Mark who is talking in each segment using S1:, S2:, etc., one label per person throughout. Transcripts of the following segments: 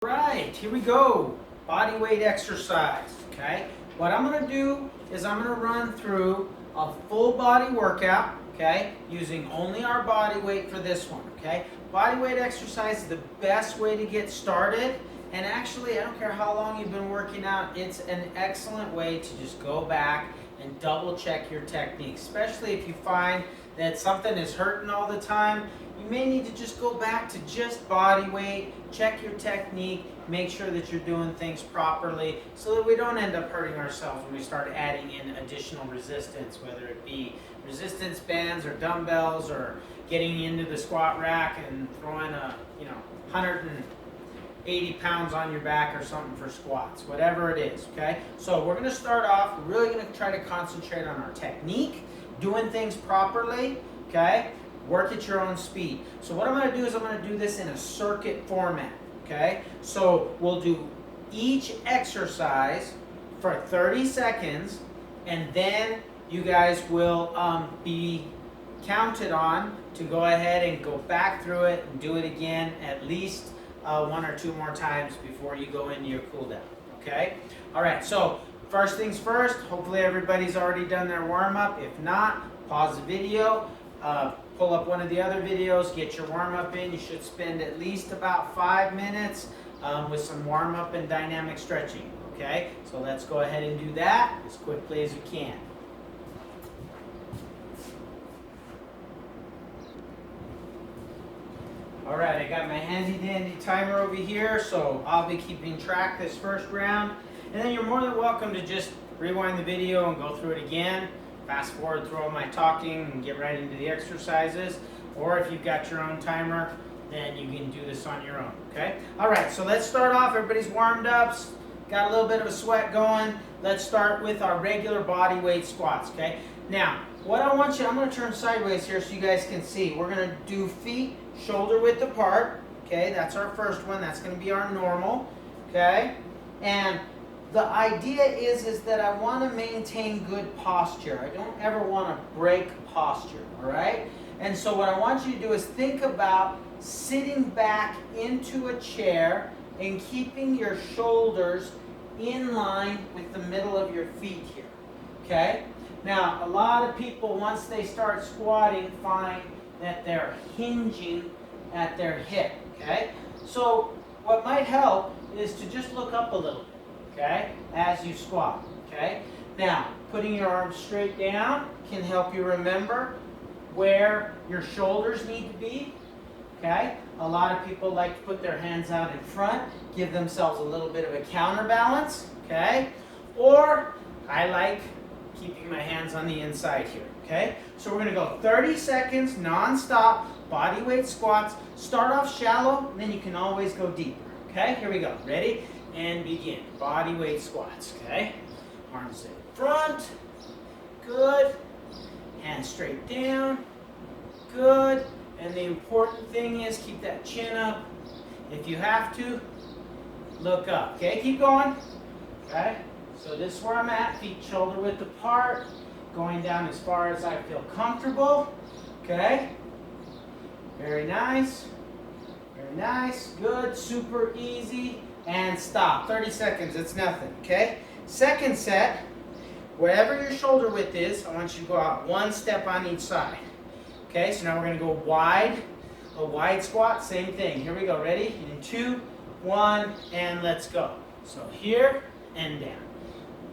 S1: Right, here we go. Body weight exercise, okay? What I'm gonna do is I'm gonna run through a full body workout, okay? Using only our body weight for this one, okay? Body weight exercise is the best way to get started. And actually, I don't care how long you've been working out, it's an excellent way to just go back and double check your technique, especially if you find that something is hurting all the time. You may need to just go back to just body weight, check your technique, make sure that you're doing things properly so that we don't end up hurting ourselves when we start adding in additional resistance, whether it be resistance bands or dumbbells or getting into the squat rack and throwing a 180 pounds on your back or something for squats, whatever it is, okay? So we're gonna start off, we're really gonna try to concentrate on our technique, doing things properly, okay? Work at your own speed. So what I'm going to do is I'm going to do this in a circuit format, okay? So we'll do each exercise for 30 seconds, and then you guys will be counted on to go ahead and go back through it and do it again at least one or two more times before you go into your cool down, okay? All right, so first things first, hopefully everybody's already done their warm-up. If not, pause the video. Pull up one of the other videos, get your warm-up in. You should spend at least about 5 minutes with some warm-up and dynamic stretching, okay? So let's go ahead and do that as quickly as we can. All right, I got my handy-dandy timer over here, so I'll be keeping track this first round. And then you're more than welcome to just rewind the video and go through it again. Fast forward through all my talking and get right into the exercises. Or if you've got your own timer, then you can do this on your own, okay? All right, so let's start off. Everybody's warmed up, got a little bit of a sweat going. Let's start with our regular body weight squats, okay? Now, what I want you, I'm gonna turn sideways here so you guys can see. We're gonna do feet shoulder width apart, okay? That's our first one. That's gonna be our normal, okay? And the idea is that I want to maintain good posture. I don't ever want to break posture, all right? And so what I want you to do is think about sitting back into a chair and keeping your shoulders in line with the middle of your feet here, okay? Now, a lot of people, once they start squatting, find that they're hinging at their hip, okay? So what might help is to just look up a little bit, okay, as you squat, okay? Now, putting your arms straight down can help you remember where your shoulders need to be, okay? A lot of people like to put their hands out in front, give themselves a little bit of a counterbalance, okay? Or I like keeping my hands on the inside here, okay? So we're gonna go 30 seconds non-stop body weight squats. Start off shallow, and then you can always go deeper, okay? Here we go, ready? And begin. Body weight squats, okay? Arms in front, good. Hands straight down, good. And the important thing is keep that chin up. If you have to, look up, okay? Keep going, okay? So this is where I'm at, feet shoulder width apart, going down as far as I feel comfortable, okay? Very nice, good, super easy. And stop. 30 seconds, it's nothing, okay? Second set, wherever your shoulder width is, I want you to go out one step on each side. Okay, so now we're going to go wide, a wide squat, same thing. Here we go, ready? In 2, 1, and let's go. So here and down.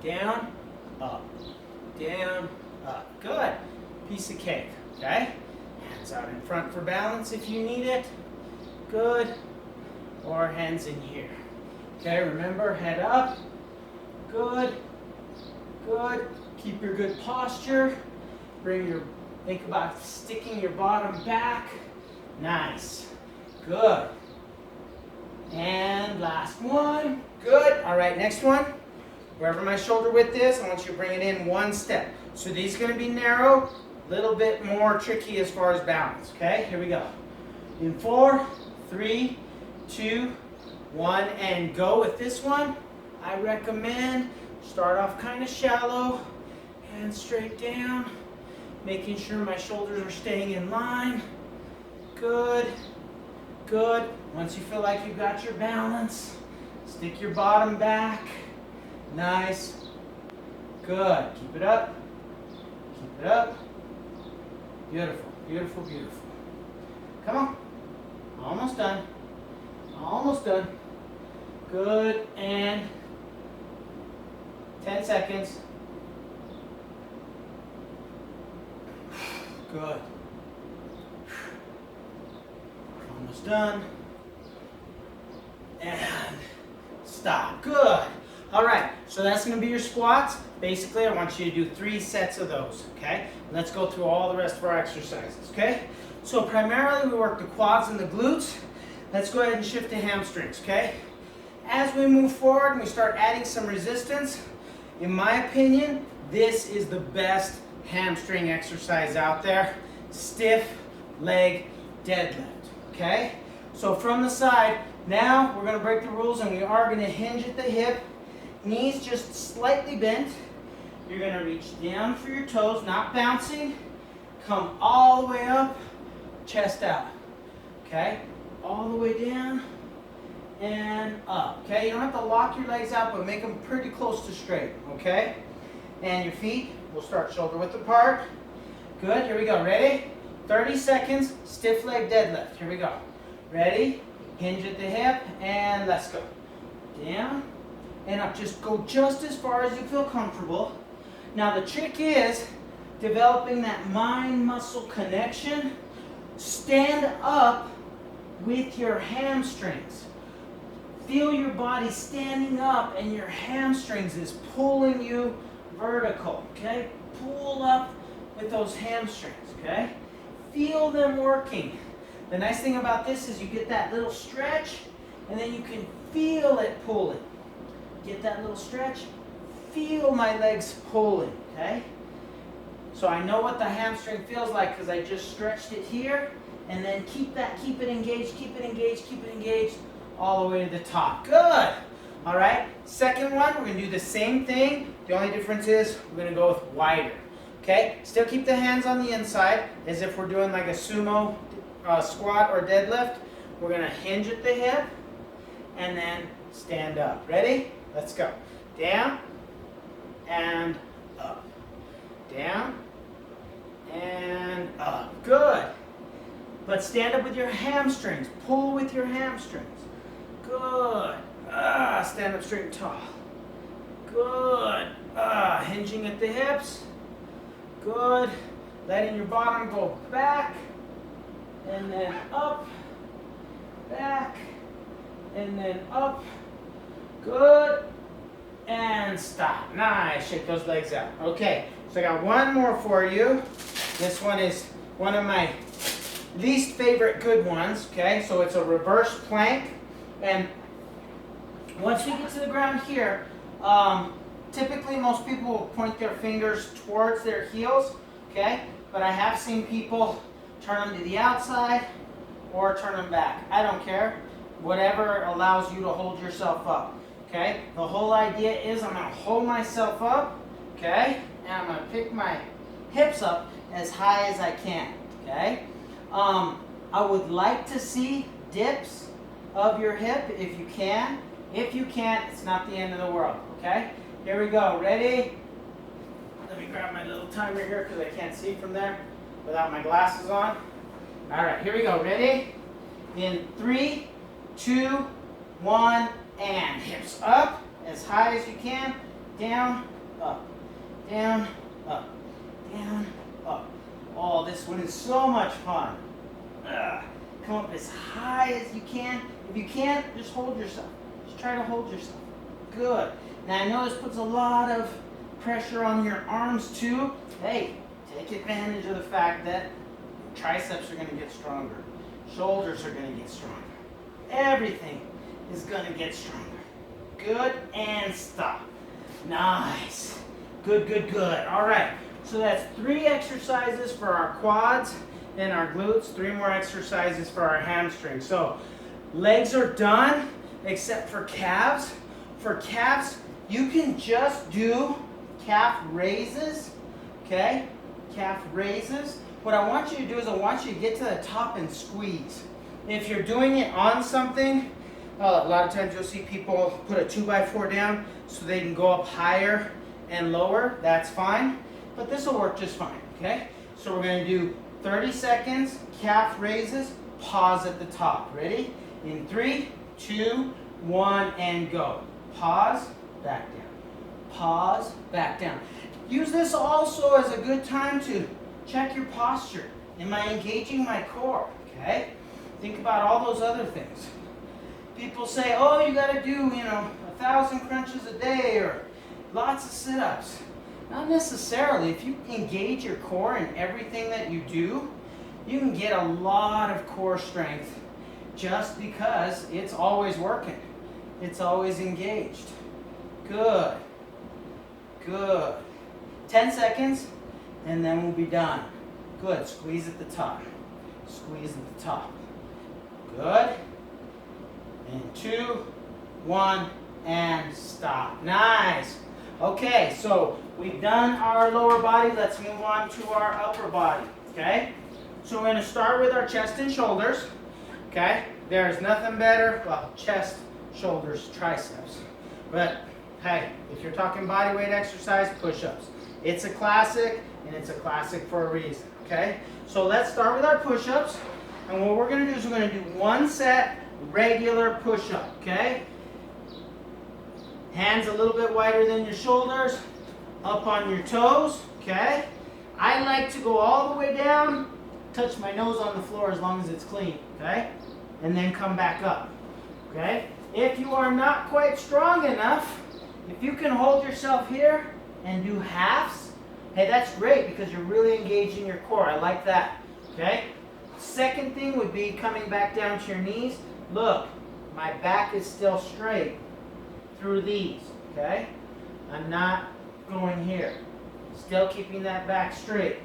S1: Down, up, down, up. Good. Piece of cake, okay? Hands out in front for balance if you need it. Good. Or hands in here. Okay, remember, head up. Good. Good. Keep your good posture. Think about sticking your bottom back. Nice. Good. And last one. Good. All right, next one. Wherever my shoulder width is, I want you to bring it in one step. So these are going to be narrow, a little bit more tricky as far as balance. Okay, here we go. In 4, 3, 2, 1, and go. With this one, I recommend start off kind of shallow, hands straight down, making sure my shoulders are staying in line. Good, good. Once you feel like you've got your balance, stick your bottom back. Nice. Good. Keep it up. Keep it up. Beautiful, beautiful, beautiful. Come on. Almost done. Almost done. Good. And 10 seconds. Good. Almost done. And stop. Good. All right, so that's going to be your squats. Basically, I want you to do 3 sets of those, okay? Let's go through all the rest of our exercises, okay? So primarily, we work the quads and the glutes. Let's go ahead and shift to hamstrings, okay? As we move forward and we start adding some resistance, in my opinion, this is the best hamstring exercise out there. Stiff leg deadlift, okay? So from the side, now we're going to break the rules and we are going to hinge at the hip. Knees just slightly bent. You're going to reach down for your toes, not bouncing. Come all the way up, chest out. Okay? All the way down and up. Okay? You don't have to lock your legs out, but make them pretty close to straight. Okay? And your feet will start shoulder width apart. Good. Here we go. Ready? 30 seconds, stiff leg deadlift. Here we go. Ready? Hinge at the hip and let's go. Down and up. Just go just as far as you feel comfortable. Now the trick is developing that mind-muscle connection. Stand up with your hamstrings. Feel your body standing up and your hamstrings is pulling you vertical, okay? Pull up with those hamstrings, okay? Feel them working. The nice thing about this is you get that little stretch and then you can feel it pulling. Get that little stretch, feel my legs pulling, okay? So I know what the hamstring feels like because I just stretched it here and then keep it engaged, keep it engaged, keep it engaged all the way to the top. Good. All right, second one, we're gonna do the same thing. The only difference is we're gonna go with wider, okay? Still keep the hands on the inside as if we're doing like a sumo squat or deadlift. We're gonna hinge at the hip and then stand up. Ready? Let's go. Down and up. Down and up. Good. But stand up with your hamstrings. Pull with your hamstrings. Good. Stand up straight and tall. Good. Hinging at the hips. Good. Letting your bottom go back and then up, back, and then up. Good. And stop. Nice. Shake those legs out. Okay. So I got one more for you. This one is one of my least favorite good ones. Okay. So it's a reverse plank. And once we get to the ground here, typically most people will point their fingers towards their heels. Okay. But I have seen people turn them to the outside or turn them back. I don't care. Whatever allows you to hold yourself up. Okay? The whole idea is I'm going to hold myself up. Okay? And I'm going to pick my hips up as high as I can. Okay? I would like to see dips of your hip if you can. If you can't, it's not the end of the world. Okay? Here we go. Ready? Let me grab my little timer here because I can't see from there without my glasses on. All right, here we go. Ready? In 3, 2, 1, and hips up as high as you can. Down, up, down, up, down, up. Oh, this one is so much fun. Come up as high as you can. If you can't, just hold yourself. Just try to hold yourself. Good. Now I know this puts a lot of pressure on your arms too. Hey, take advantage of the fact that triceps are going to get stronger. Shoulders are going to get stronger. Everything is going to get stronger. Good, and stop. Nice. Good, good, good. All right, so that's 3 exercises for our quads and our glutes, 3 more exercises for our hamstrings. So legs are done except for calves. For calves, you can just do calf raises, okay? Calf raises. What I want you to do is I want you to get to the top and squeeze, If you're doing it on something, a lot of times you'll see people put a 2x4 down so they can go up higher and lower. That's fine, but this will work just fine, okay? So we're going to do 30 seconds, calf raises, pause at the top. Ready? In 3, 2, 1, and go. Pause, back down. Pause, back down. Use this also as a good time to check your posture. Am I engaging my core? Okay? Think about all those other things. People say, oh, you got to do, 1,000 crunches a day or lots of sit-ups. Not necessarily. If you engage your core in everything that you do, you can get a lot of core strength just because it's always working. It's always engaged. Good. Good. 10 seconds, and then we'll be done. Good. Squeeze at the top. Squeeze at the top. Good. And 2, 1, and stop. Nice. Okay, so we've done our lower body. Let's move on to our upper body. Okay? So we're going to start with our chest and shoulders. Okay? There's nothing better, well, chest, shoulders, triceps. But hey, if you're talking body weight exercise, push-ups. It's a classic, and it's a classic for a reason, okay? So let's start with our push-ups, and what we're going to do is we're going to do 1 set regular push-up, okay? Hands a little bit wider than your shoulders, up on your toes, okay? I like to go all the way down, touch my nose on the floor as long as it's clean, okay? And then come back up, okay? If you are not quite strong enough, if you can hold yourself here and do halves, hey, that's great because you're really engaging your core. I like that, okay? Second thing would be coming back down to your knees. Look, my back is still straight through these, okay? I'm not going here. Still keeping that back straight,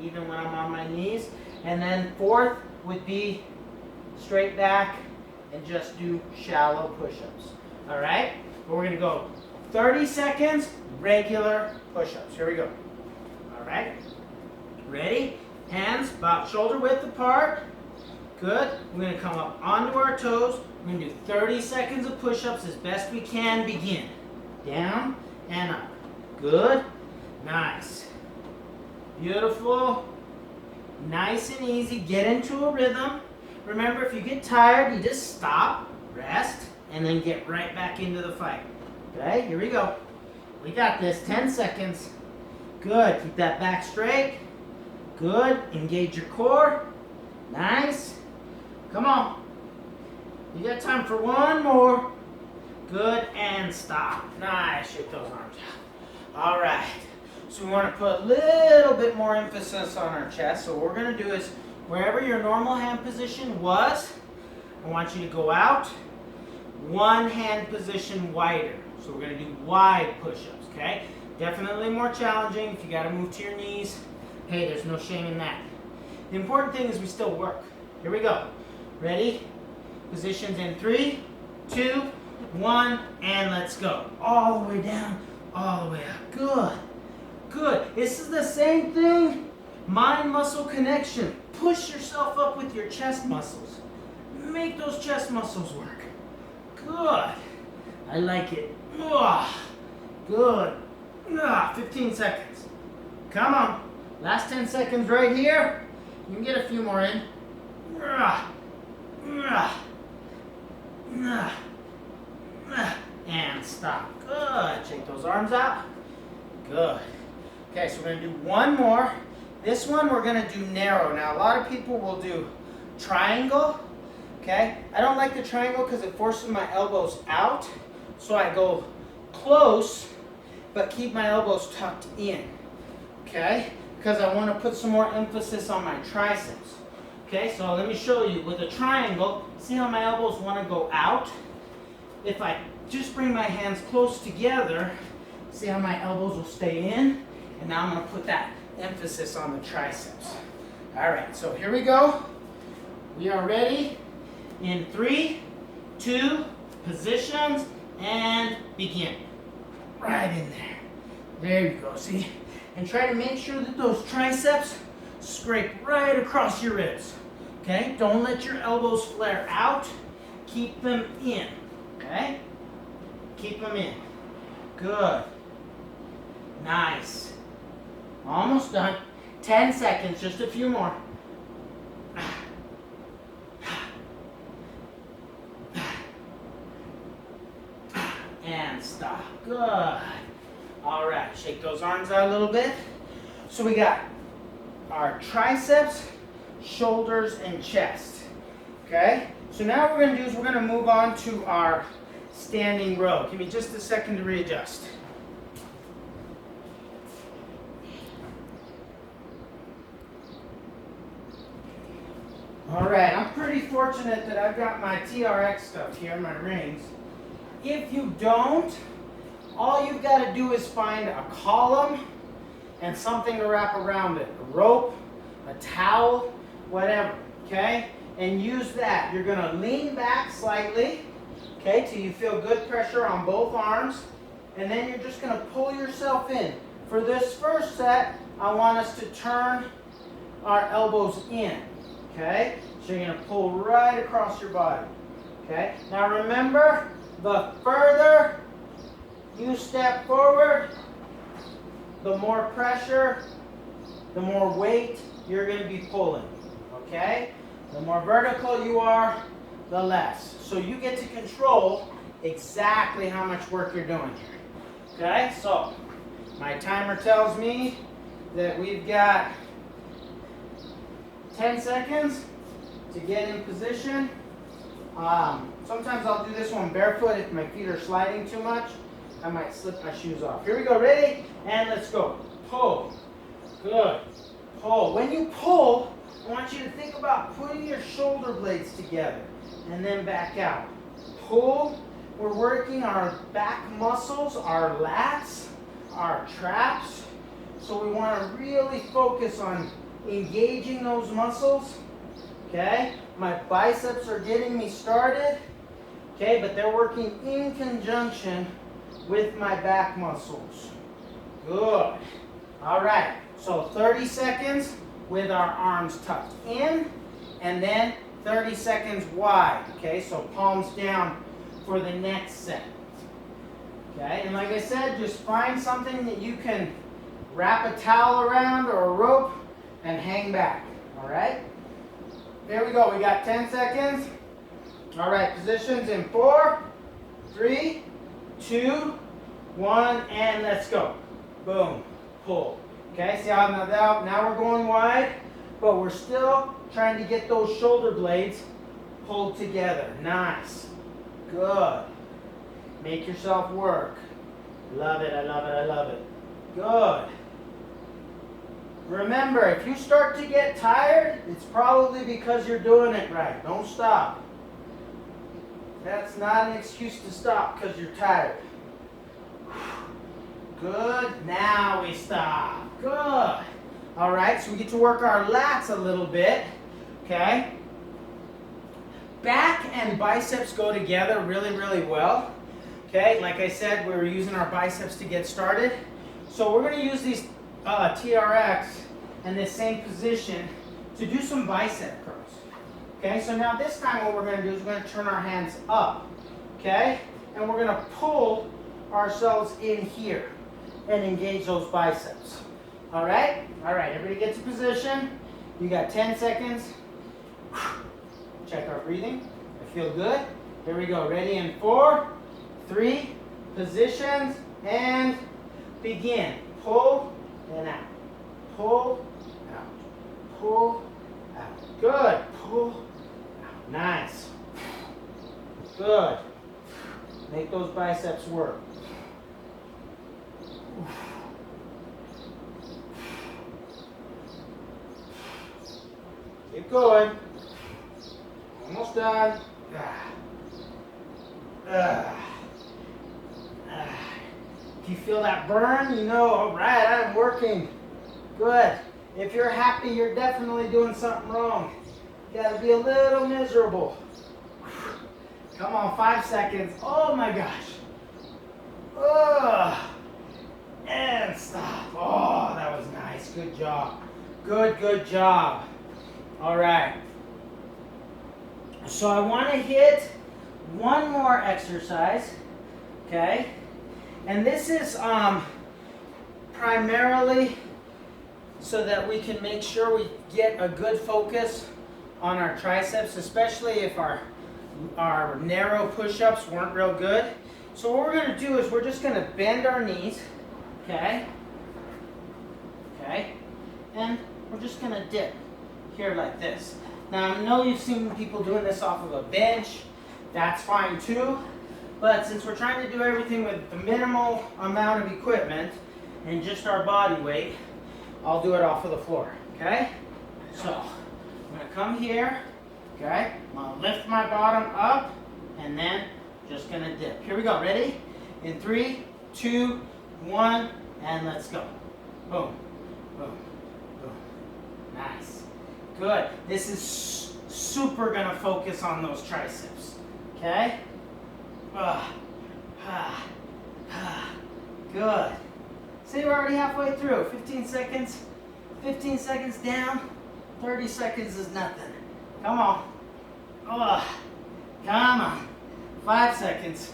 S1: even when I'm on my knees. And then fourth would be straight back and just do shallow push-ups, all right? We're going to go 30 seconds, regular push-ups. Here we go. All right. Ready? Hands about shoulder width apart. Good. We're going to come up onto our toes. We're going to do 30 seconds of push-ups as best we can. Begin. Down and up. Good. Nice. Beautiful. Nice and easy. Get into a rhythm. Remember, if you get tired, you just stop, rest, and then get right back into the fight. Okay, here we go. We got this. 10 seconds. Good. Keep that back straight. Good. Engage your core. Nice. Come on. You got time for one more. Good. And stop. Nice. Shake those arms out. All right. So we want to put a little bit more emphasis on our chest. So what we're going to do is wherever your normal hand position was, I want you to go out. One hand position wider. So we're going to do wide push-ups, okay? Definitely more challenging if you got to move to your knees. Hey, there's no shame in that. The important thing is we still work. Here we go. Ready? Positions in 3, 2, 1, and let's go. All the way down, all the way up. Good. Good. This is the same thing. Mind-muscle connection. Push yourself up with your chest muscles. Make those chest muscles work. Good. I like it. Good. 15 seconds. Come on. Last 10 seconds right here. You can get a few more in. And stop. Good. Shake those arms out. Good. Okay, so we're going to do one more. This one we're going to do narrow. Now, a lot of people will do triangle. Okay? I don't like the triangle because it forces my elbows out. So I go close, but keep my elbows tucked in. Okay? Because I want to put some more emphasis on my triceps. Okay, so let me show you. With a triangle, see how my elbows want to go out? If I just bring my hands close together, see how my elbows will stay in? And now I'm going to put that emphasis on the triceps. All right, so here we go. We are ready in 3, 2, positions, and begin. Right in there. There you go, see? And try to make sure that those triceps scrape right across your ribs. Okay, don't let your elbows flare out. Keep them in, okay? Keep them in. Good. Nice. Almost done. 10 seconds, just a few more. And stop. Good. All right, shake those arms out a little bit. So we got our triceps, shoulders, and chest. Okay? So now what we're going to do is we're going to move on to our standing row. Give me just a second to readjust. All right, I'm pretty fortunate that I've got my TRX stuff here, my rings. If you don't, all you've got to do is find a column and something to wrap around it. A rope, a towel, whatever, okay? And use that. You're going to lean back slightly, okay, till you feel good pressure on both arms. And then you're just going to pull yourself in. For this first set, I want us to turn our elbows in, okay? So you're going to pull right across your body, okay? Now remember, the further you step forward, the more pressure, the more weight you're going to be pulling, okay? The more vertical you are, the less. So you get to control exactly how much work you're doing here, okay? So my timer tells me that we've got 10 seconds to get in position. Sometimes I'll do this one barefoot if my feet are sliding too much. I might slip my shoes off. Here we go, ready? And let's go. Pull. Good. Pull. When you pull, I want you to think about putting your shoulder blades together and then back out. Pull. We're working our back muscles, our lats, our traps. So we want to really focus on engaging those muscles. Okay? My biceps are getting me started. Okay, but they're working in conjunction with my back muscles. Good. All right, so 30 seconds with our arms tucked in, and then 30 seconds wide. Okay, so palms down for the next set. Okay, and like I said, just find something that you can wrap a towel around or a rope and hang back. All right? There we go. We got 10 seconds. All right, positions in 4, 3, 2, 1, and let's go. Boom. Pull. Okay, see how now we're going wide, but we're still trying to get those shoulder blades pulled together. Nice. Good. Make yourself work. Love it, I love it, I love it. Good. Remember, if you start to get tired, it's probably because you're doing it right. Don't stop. That's not an excuse to stop because you're tired. Good. Now we stop. Good. All right, so we get to work our lats a little bit. Okay? Back and biceps go together really, really well. Okay, like I said, we were using our biceps to get started. So we're going to use these TRX in this same position to do some bicep curls. Okay, so now this time what we're going to do is we're going to turn our hands up. Okay, and we're going to pull ourselves in here and engage those biceps. All right, everybody get to position. You got 10 seconds. Check our breathing. I feel good. Here we go. Ready in 4, 3, positions, and begin. Pull and out. Pull out. Pull out. Good. Pull out. Nice. Good. Make those biceps work. Keep going. Almost done. If you feel that burn, you know, all right, I'm working. Good. If you're happy, you're definitely doing something wrong. You gotta be a little miserable. Come on, 5 seconds. Oh my gosh. And stop. Oh, that was nice. Good job. Good job. All right. So I want to hit one more exercise, okay? And this is primarily so that we can make sure we get a good focus on our triceps, especially if our narrow push-ups weren't real good. So what we're going to do is we're just going to bend our knees, okay? Okay? And we're just going to dip here like this. Now I know you've seen people doing this off of a bench. That's fine too. But since we're trying to do everything with the minimal amount of equipment and just our body weight, I'll do it off of the floor, okay? So I'm going to come here, okay? I'm going to lift my bottom up and then just going to dip. Here we go. Ready? In 3, 2, 1, and let's go. Boom, boom, boom. Nice. Good. This is super going to focus on those triceps. Okay? Good. See, we're already halfway through. 15 seconds. 15 seconds down. 30 seconds is nothing. Come on. Come on. 5 seconds.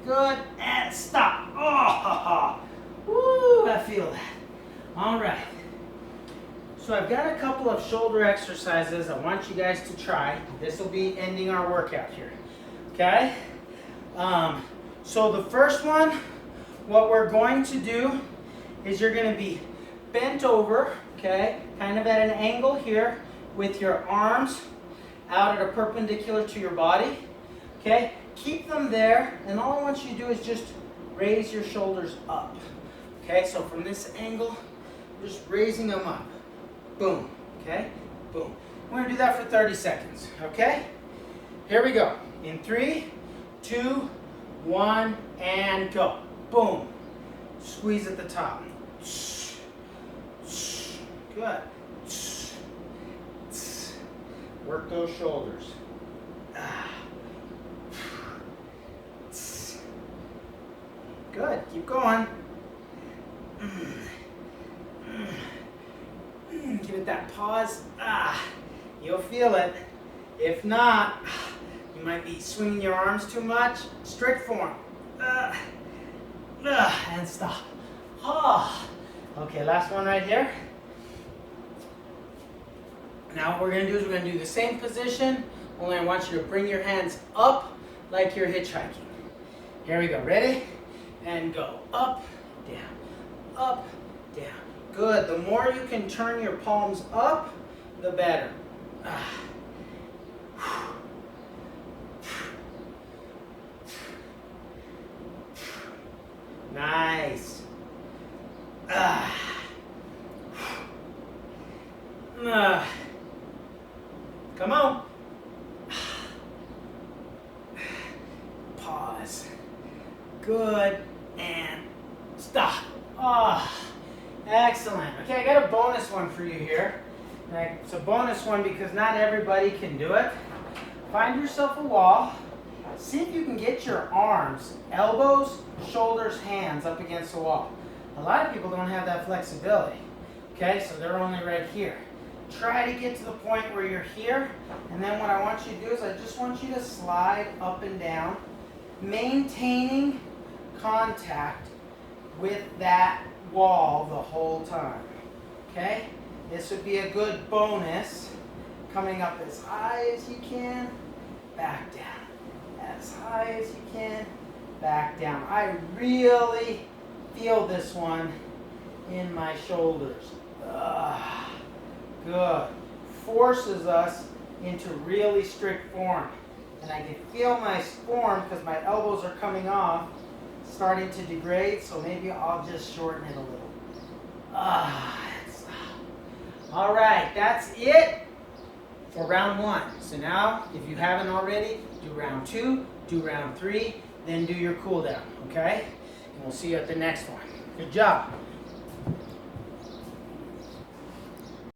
S1: Good. And stop. Woo, I feel that. All right. So I've got a couple of shoulder exercises I want you guys to try. This will be ending our workout here. Okay? So the first one, what we're going to do is you're going to be bent over, okay, kind of at an angle here with your arms out at a perpendicular to your body. Okay? Keep them there, and all I want you to do is just raise your shoulders up. Okay? So from this angle, just raising them up. Boom. Okay? Boom. We're going to do that for 30 seconds. Okay? Here we go. In 3, 2, 1, and go. Boom. Squeeze at the top. Good. Work those shoulders. Good. Keep going. Give it that pause. You'll feel it. If not, you might be swinging your arms too much. Strict form. And stop. Okay, last one right here. Now what we're going to do is we're going to do the same position, only I want you to bring your hands up like you're hitchhiking. Here we go. Ready? And go. Up, down, up, down. Good. The more you can turn your palms up, the better. Nice. Come on. Pause. Good. And stop. Excellent. Okay, I got a bonus one for you here. It's a bonus one because not everybody can do it. Find yourself a wall. See if you can get your arms, elbows, shoulders, hands up against the wall. A lot of people don't have that flexibility. Okay, so they're only right here. Try to get to the point where you're here, and then what I want you to do is I just want you to slide up and down, maintaining contact with that wall the whole time. Okay? This would be a good bonus. Coming up as high as you can, back down. As high as you can, back down. I really feel this one in my shoulders. Good. Forces us into really strict form. And I can feel my form because my elbows are coming off, starting to degrade, so maybe I'll just shorten it a little. All right, that's it for round 1. So now, if you haven't already, do round 2, do round 3, then do your cool down, okay? And we'll see you at the next one. Good job.